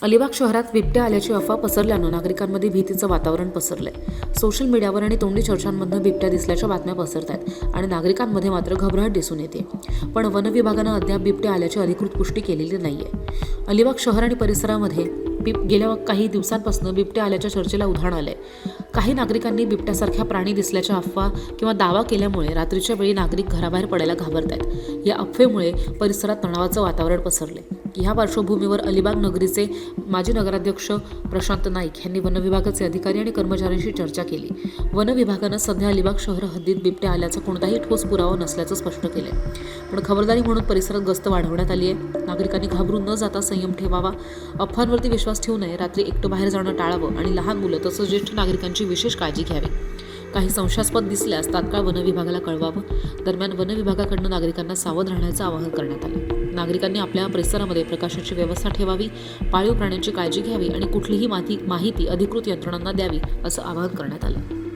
अलिबाग शहरात बिबट्या आल्याची अफवा पसरल्यानं नागरिकांमध्ये भीतीचं वातावरण पसरलंय. सोशल मीडियावर आणि तोंडी चर्चांमधनं बिबट्या दिसल्याच्या बातम्या पसरत आहेत आणि नागरिकांमध्ये मात्र घबराट दिसून येते. पण वन विभागानं अद्याप बिबट्या आल्याची अधिकृत पुष्टी केलेली नाहीये. अलिबाग शहर आणि परिसरामध्ये गेल्या काही दिवसांपासून बिबट्या आल्याच्या चर्चेला उधाण आलंय. काही नागरिकांनी बिबट्यासारख्या प्राणी दिसल्याच्या अफवा किंवा दावा केल्यामुळे रात्रीच्या वेळी नागरिक घराबाहेर पडायला घाबरत आहेत. या अफवेमुळे परिसरात तणावाचं वातावरण पसरले. ह्या पार्श्वभूमीवर अलिबाग नगरीचे माजी नगराध्यक्ष प्रशांत नाईक यांनी वन विभागाचे अधिकारी आणि कर्मचाऱ्यांशी चर्चा केली. वन विभागानं सध्या अलिबाग शहर हद्दीत बिबट्या आल्याचा कोणताही ठोस पुरावा नसल्याचं स्पष्ट केलंय. पण खबरदारी म्हणून परिसरात गस्त वाढवण्यात आली आहे. नागरिकांनी घाबरून न जाता संयम ठेवावा, अफवांवरती विश्वास ठेवू नये, रात्री एकटं बाहेर जाणं टाळावं आणि लहान मुलं तसंच ज्येष्ठ नागरिकांची विशेष काळजी घ्यावी. काही संशयास्पद दिसल्यास तात्काळ वन विभागाला कळवावं. दरम्यान वन विभागाकडून नागरिकांना सावध राहण्याचं आवाहन करण्यात आलं. नागरिकांनी आपल्या परिसरामध्ये प्रकाशाची व्यवस्था ठेवावी, पाळीव प्राण्यांची काळजी घ्यावी आणि कुठलीही माहिती अधिकृत यंत्रणांना द्यावी असं आवाहन करण्यात आलं.